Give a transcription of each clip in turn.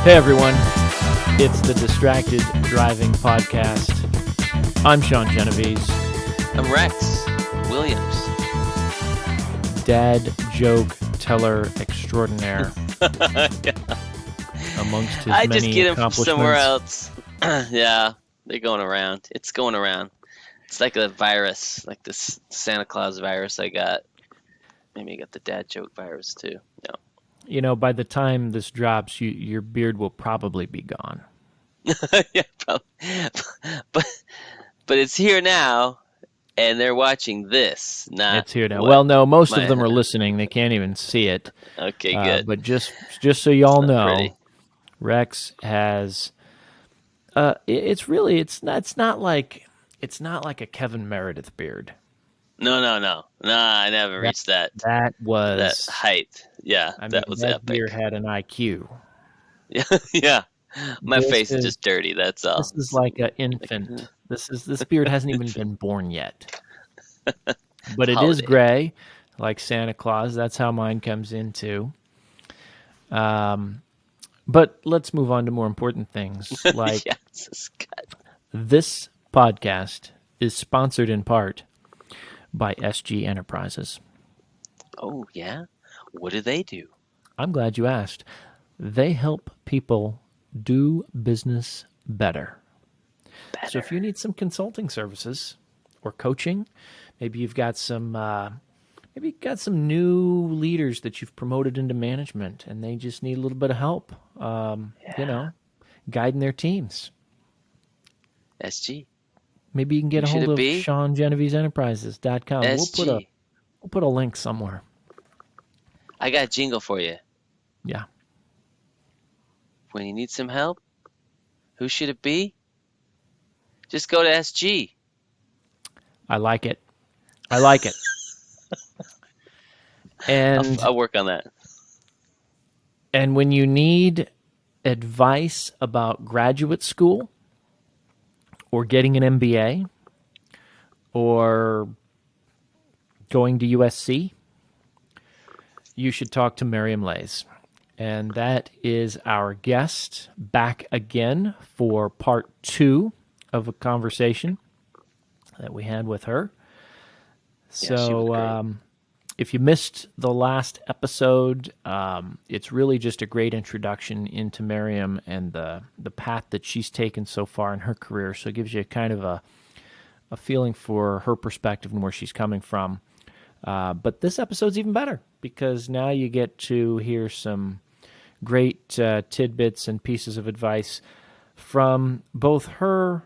Hey everyone, it's the Distracted Driving Podcast. I'm Sean Genovese. I'm Rex Williams. Dad joke teller extraordinaire. Yeah. Amongst his I many just get him from accomplishments. somewhere else. Yeah, they're going around. It's going around. It's like a virus, like this Santa Claus virus I got. Maybe I got the dad joke virus too. No. You know, by the time this drops, your beard will probably be gone. Yeah, probably. But but it's here now, and they're watching this. Not It's here now. what Well, no, most my- of them are listening. They can't even see it. Okay, good. But just so y'all It's not know, pretty. Rex has. It's not like a Kevin Meredith beard. No. I never reached that That was height. Yeah, I mean, that was that epic. beer had an IQ. Yeah, yeah. My This face is is- just dirty. That's all. This is like an infant. This beard hasn't even been born yet. But it is Holiday. gray, like Santa Claus. That's how mine comes in too. But let's move on to more important things. Like Yes, Scott. this podcast is sponsored in part by SG Enterprises. Oh yeah. What do they do? I'm glad you asked. They help people do business better. So if you need some consulting services or coaching, maybe you've got some new leaders that you've promoted into management, and they just need a little bit of help, guiding their teams. SG. Maybe you can get a Who should hold it of be? SeanGeneveseEnterprises.com. SG. We'll put a link somewhere. I got a jingle for you. Yeah. When you need some help, who should it be? Just go to SG. I like it. And I'll work on that. And when you need advice about graduate school or getting an MBA or going to USC, you should talk to Miriam Lays. And that is our guest back again for part 2 of a conversation that we had with her. Yeah, she was great. If you missed the last episode, it's really just a great introduction into Miriam and the path that she's taken so far in her career. So it gives you kind of a feeling for her perspective and where she's coming from. But this episode's even better because now you get to hear some great tidbits and pieces of advice from both her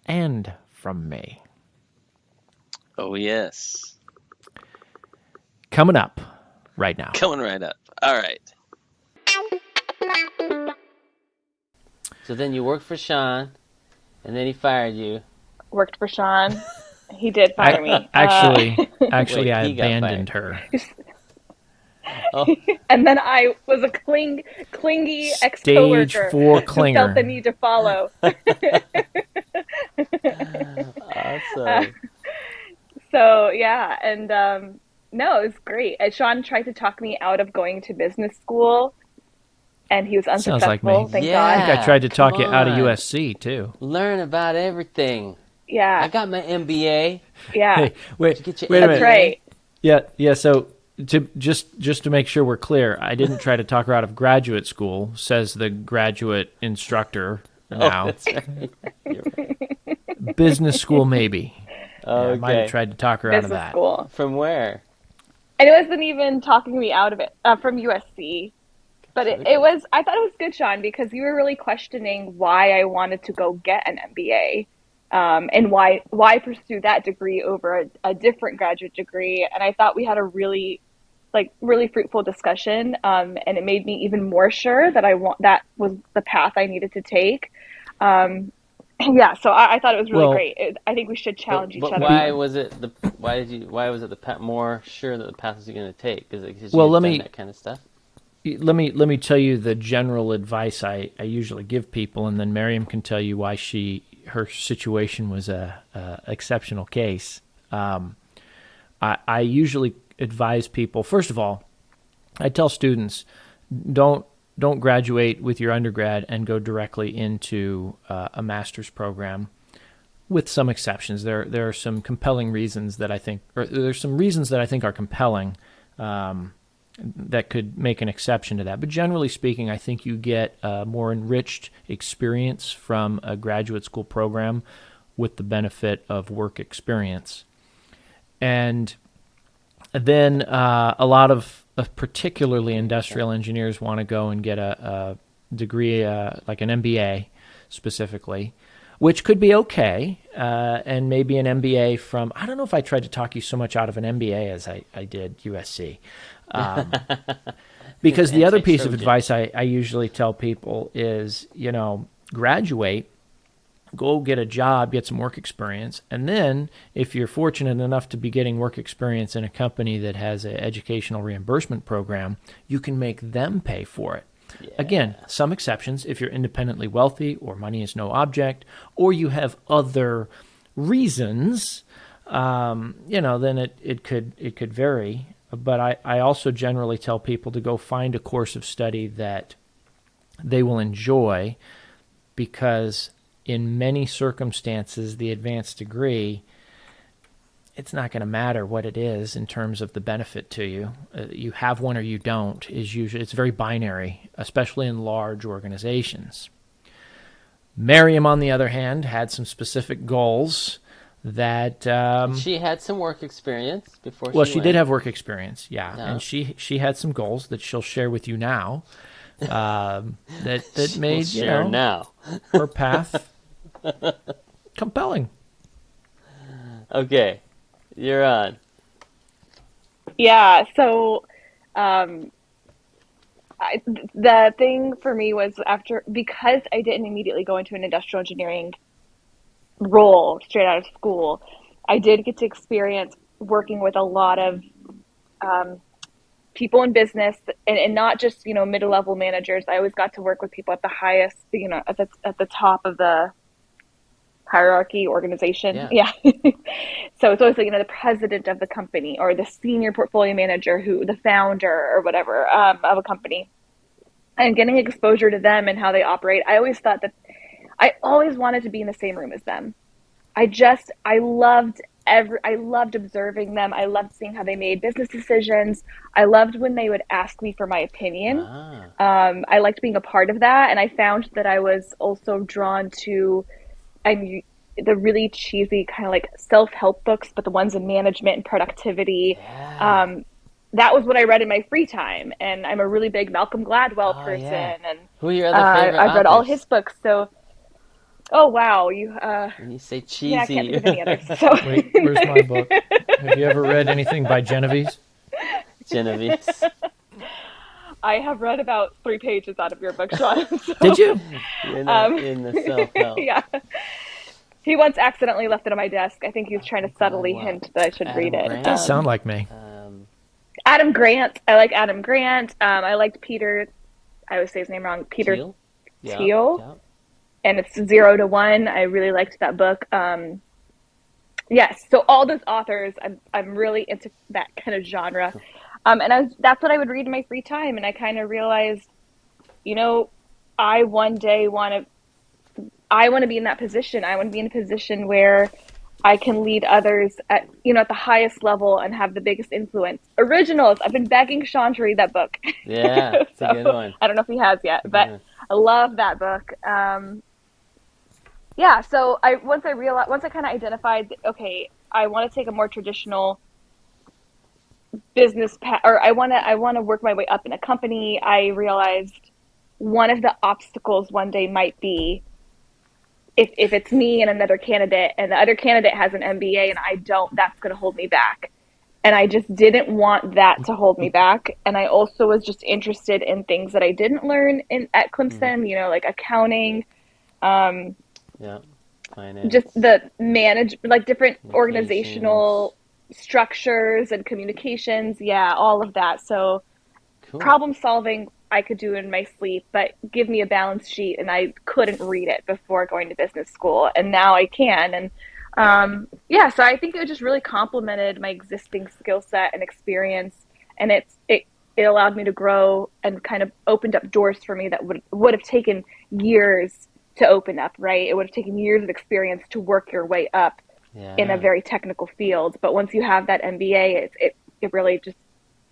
and from me. Oh yes. Coming up right now. Coming right up. All right. So then you worked for Sean, and then he fired you. Worked for Sean. He did fire me. Actually, Wait, I he got abandoned her. Oh, And then I was a clingy ex-coworker Stage 4 who clinger. felt the need to follow. awesome. So yeah, and no, it was great. And Sean tried to talk me out of going to business school, and he was Sounds unsuccessful. like me. Thank Yeah. I God. think I tried to talk you come out of on. USC too. Learn about everything. I Yeah, got my MBA. yeah, Hey, wait, Get your wait a that's minute. right. Yeah. So to just to make sure we're clear, I didn't try to talk her out of graduate school. Says the graduate instructor. Now, That's right. You're right. business school maybe. Yeah, I might have Okay. tried to talk her out of Business that. school. From where? And it wasn't even talking me out of it from USC. But it was, I thought it was good, Sean, because you were really questioning why I wanted to go get an MBA, and why pursue that degree over a different graduate degree. And I thought we had a really fruitful discussion, and it made me even more sure that that was the path I needed to take. Yeah, so I thought it was really Well- great. I think we should challenge each But other. why was it why was it more sure that the path was going to take? Because Well, you've let done me- that kind of stuff. Let me tell you the general advice I usually give people, and then Miriam can tell you why her situation was a exceptional case. I usually advise people, first of all, I tell students, don't don't graduate with your undergrad and go directly into a master's program. With some exceptions, there are some compelling reasons that I think, or there's some reasons that I think are compelling that could make an exception to that. But generally speaking, I think you get a more enriched experience from a graduate school program with the benefit of work experience. And then a lot of particularly industrial engineers want to go and get a degree, like an MBA specifically, which could be okay, and maybe an MBA from, I don't know if I tried to talk you so much out of an MBA as I did USC. Because the other piece of advice I usually tell people is, graduate, go get a job, get some work experience, and then if you're fortunate enough to be getting work experience in a company that has an educational reimbursement program, you can make them pay for it. Yeah. Again, some exceptions, if you're independently wealthy or money is no object, or you have other reasons, then it could vary. But I also generally tell people to go find a course of study that they will enjoy, because in many circumstances, the advanced degree, it's not going to matter what it is in terms of the benefit to you. You have one or you don't. It's very binary, especially in large organizations. Miriam, on the other hand, had some specific goals that she had some work experience before. Well, she did have work experience, yeah, and she had some goals that she'll share with you now. That made now her path compelling. Okay. You're on. Yeah, so the thing for me was because I didn't immediately go into an industrial engineering role straight out of school, I did get to experience working with a lot of people in business, and not just, middle-level managers. I always got to work with people at the highest, at the top of the hierarchy organization. Yeah. So it's always like, the president of the company or the senior portfolio manager, the founder or whatever of a company, and getting exposure to them and how they operate. I always thought that I always wanted to be in the same room as them. I loved observing them. I loved seeing how they made business decisions. I loved when they would ask me for my opinion. I liked being a part of that. And I found that I was also drawn to the really cheesy kind of like self-help books, but the ones in management and productivity. Yeah. That was what I read in my free time. And I'm a really big Malcolm Gladwell person. Yeah. And who are your other favorite I've read all his books. So, oh, wow. When you say cheesy. Yeah, I can't think of any others. So. Wait, where's my book? Have you ever read anything by Genevieve? Genevieve. I have read about 3 pages out of your book, Sean. So. Did you? You're not in the self-help. Yeah. He once accidentally left it on my desk. I think he was trying to subtly hint that I should read it. It does sound like me. Adam Grant. I like Adam Grant. I liked Peter. I always say his name wrong. Peter Thiel. Yeah. And it's 0 to 1. I really liked that book. Yes. So all those authors, I'm really into that kind of genre. And that's what I would read in my free time. And I kind of realized, I one day want to be in that position. I want to be in a position where I can lead others at the highest level and have the biggest influence. Originals. I've been begging Sean to read that book. Yeah, it's a good one. I don't know if he has yet, but I love that book. Yeah. So once I kind of identified, okay, I want to take a more traditional business path, or I want to work my way up in a company. I realized one of the obstacles one day might be if it's me and another candidate, and the other candidate has an MBA and I don't, that's going to hold me back. And I just didn't want that to hold me back. And I also was just interested in things that I didn't learn at Clemson, like accounting, finance, just the different organizational structures and communications. Yeah, all of that. So cool. Problem solving I could do in my sleep, but give me a balance sheet, and I couldn't read it before going to business school, and now I can. And so I think it just really complemented my existing skill set and experience, and it it allowed me to grow and kind of opened up doors for me that would have taken years to open up, right? It would have taken years of experience to work your way up in a Yeah. very technical field. But once you have that MBA, it really just,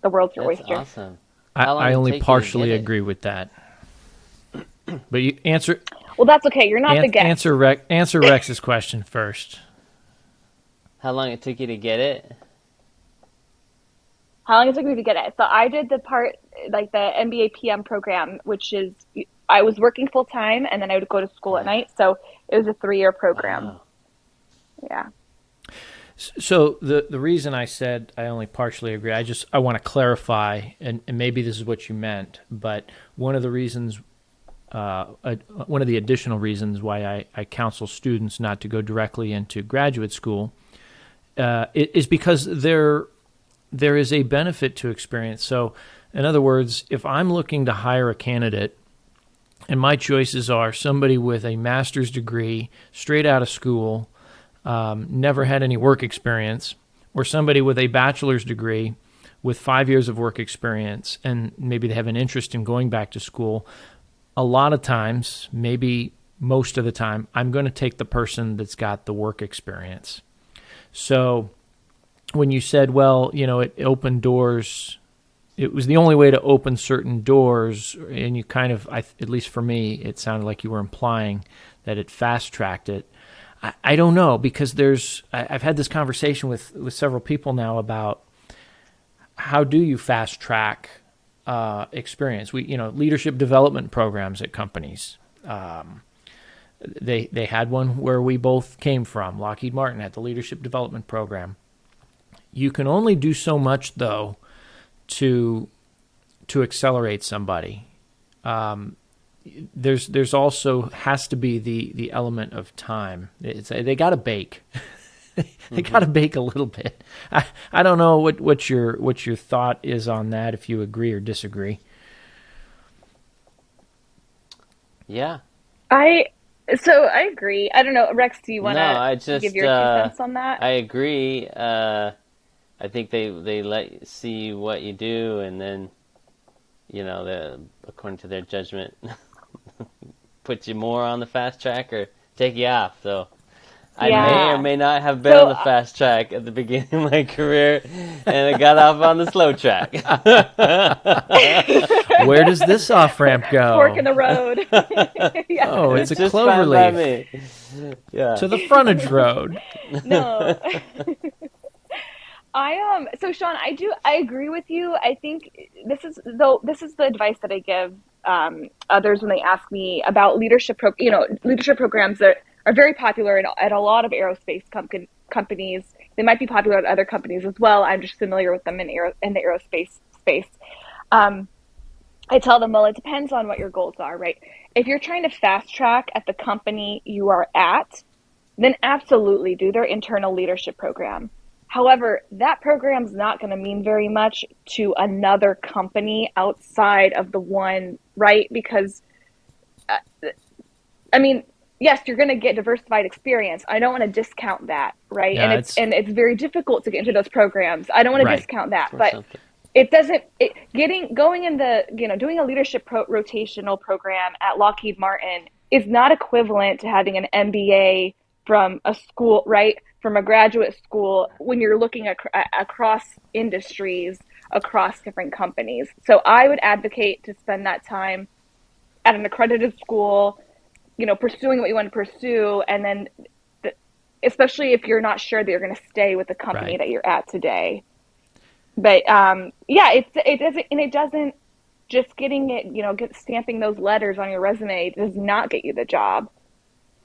the world's your That's oyster. awesome. I, How long I did it only take you to partially get it? agree with that. But you answer Well, that's okay. You're not the guest. answer Rex's question first. How long it took you to get it? How long it took me to get it? So I did the part, like the MBA PM program, which is I was working full time and then I would go to school at Yeah. night. So it was a 3-year program. Wow. Yeah. So the reason I said I only partially agree, I want to clarify, and maybe this is what you meant, but one of the reasons, one of the additional reasons why I counsel students not to go directly into graduate school is because there is a benefit to experience. So, in other words, if I'm looking to hire a candidate, and my choices are somebody with a master's degree, straight out of school, never had any work experience, or somebody with a bachelor's degree with 5 years of work experience, and maybe they have an interest in going back to school, a lot of times, maybe most of the time, I'm going to take the person that's got the work experience. So when you said, well, it opened doors, it was the only way to open certain doors, and you kind of, at least for me, it sounded like you were implying that it fast-tracked it. I don't know, because I've had this conversation with several people now about how do you fast-track experience. Leadership development programs at companies. They had one where we both came from. Lockheed Martin had the leadership development program. You can only do so much, though, to accelerate somebody. There's also has to be the element of time. They got to bake. They got to bake a little bit. I don't know what your thought is on that, if you agree or disagree. Yeah. So I agree. I don't know, Rex, do you want No, I to give just your 2 cents on that? I agree. I think they let you see what you do, and then according to their judgment, put you more on the fast track or take you off. So I may or Yeah. may not have been So on the fast track at the beginning of my career, and I got off on the slow track. Where does this off ramp fork in go? the road. Yeah. Oh, it's a Just clover fine by leaf me. Yeah. to the frontage road. No. So Sean, I agree with you. I think this is the advice that I give others when they ask me about leadership programs that are very popular at a lot of aerospace companies. They might be popular at other companies as well. I'm just familiar with them in the aerospace space. I tell them, well, it depends on what your goals are, right? If you're trying to fast track at the company you are at, then absolutely do their internal leadership program. However, that program's not going to mean very much to another company outside of the one, right? Because, I mean, yes, you're going to get diversified experience. I don't want to discount that, right? Yeah, It's very difficult to get into those programs. I don't want to right. discount that, For but something. it doesn't going in the doing a leadership rotational program at Lockheed Martin is not equivalent to having an MBA from a school, right, from a graduate school, when you're looking across industries, across different companies. So I would advocate to spend that time at an accredited school, pursuing what you want to pursue, and then especially if you're not sure that you're going to stay with the company Right. that you're at today. But it doesn't just getting it, stamping those letters on your resume does not get you the job,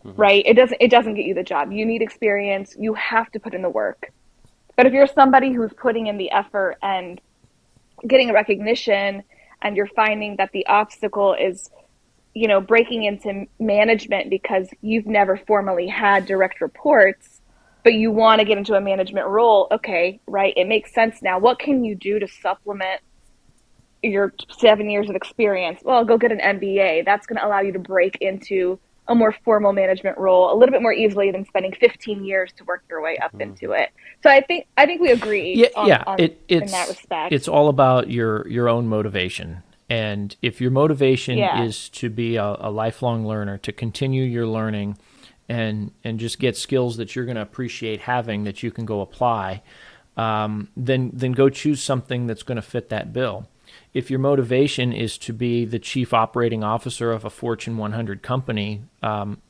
right? It doesn't get you the job. You need experience. You have to put in the work. But if you're somebody who's putting in the effort and getting recognition, and you're finding that the obstacle is, breaking into management because you've never formally had direct reports, but you want to get into a management role, okay, right? It makes sense now. What can you do to supplement your 7 years of experience? Well, go get an MBA. That's going to allow you to break into a more formal management role a little bit more easily than spending 15 years to work your way up into it. So I think we agree on in that respect. It's all about your own motivation. And if your motivation Yeah. is to be a lifelong learner, to continue your learning and just get skills that you're going to appreciate having that you can go apply, then go choose something that's going to fit that bill. If your motivation is to be the chief operating officer of a Fortune 100 company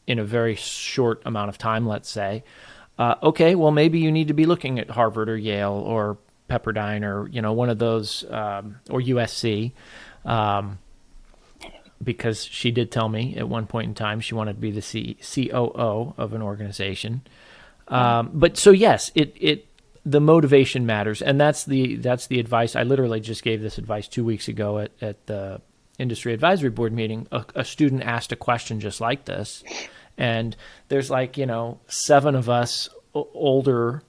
in a very short amount of time, let's say, okay, well, maybe you need to be looking at Harvard or Yale or Pepperdine or one of those or USC, because she did tell me at one point in time she wanted to be the COO of an organization. But so yes, the motivation matters, and that's the advice. I literally just gave this advice 2 weeks ago at the industry advisory board meeting. A student asked a question just like this, and there's 7 of us older,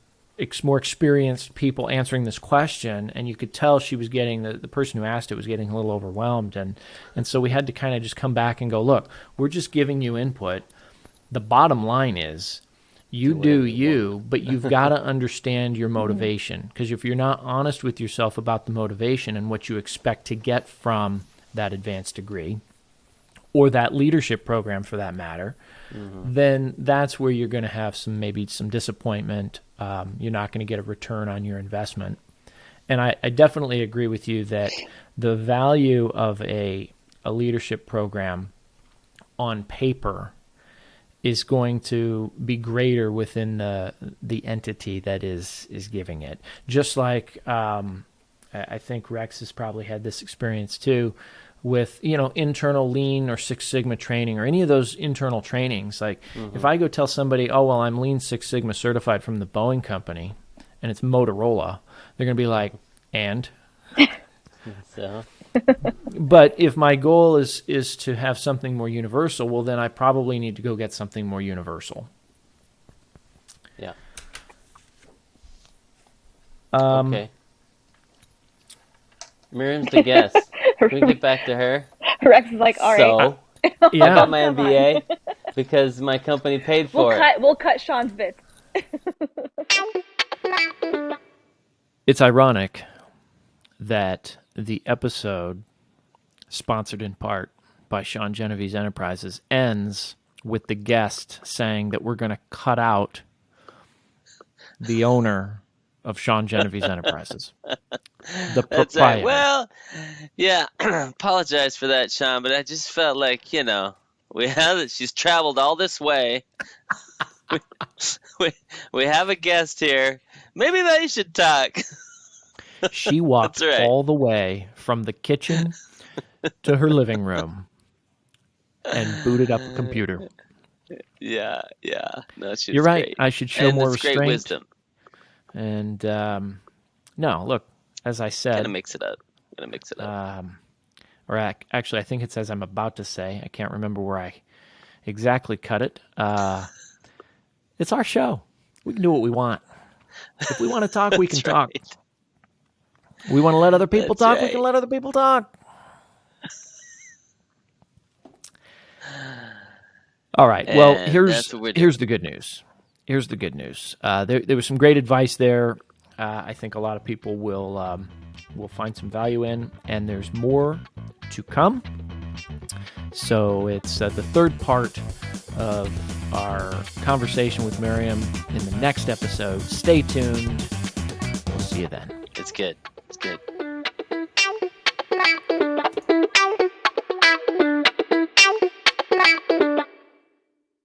more experienced people answering this question, and you could tell she was getting the person who asked it was getting a little overwhelmed, and so we had to kind of just come back and go, look, we're just giving you input. The bottom line is, you do you, but you've got to understand your motivation, because if you're not honest with yourself about the motivation and what you expect to get from that advanced degree or that leadership program for that matter, then that's where you're going to have maybe some disappointment. You're not going to get a return on your investment. And I definitely agree with you that the value of a leadership program on paper is going to be greater within the entity that is giving it. Just like I think Rex has probably had this experience too with internal Lean or Six Sigma training or any of those internal trainings. Like if I go tell somebody, oh well, I'm Lean Six Sigma certified from the Boeing company, and it's Motorola, they're going to be like, and? So. But if my goal is to have something more universal, well, then I probably need to go get something more universal. Yeah. Okay. Miriam's the guest. Can we get back to her? Rex is like, all right. So, Yeah. I got my MBA because my company paid for it. We'll cut Sean's bits. It's ironic that the episode, sponsored in part by Sean Genevieve's Enterprises, ends with the guest saying that we're going to cut out the owner of Sean Genevieve's Enterprises, the proprietor. That's right. Well, yeah, apologize for that, Sean, but I just felt like, she's traveled all this way. we have a guest here. Maybe they should talk. She walked all the way from the kitchen to her living room and booted up a computer. Yeah. No, You're right. Great. I should show more restraint. Great wisdom. And no, look, as I said, Gonna mix it up. Or actually, I think it says I'm about to say. I can't remember where I exactly cut it. It's our show. We can do what we want. If we want to talk, we can talk. We want to let other people talk. We can let other people talk. All right. Well, here's the good news. Here's the good news. There was some great advice there. I think a lot of people will find some value in, and there's more to come. So it's the third part of our conversation with Miriam in the next episode. Stay tuned. We'll see you then. It's good. It's good.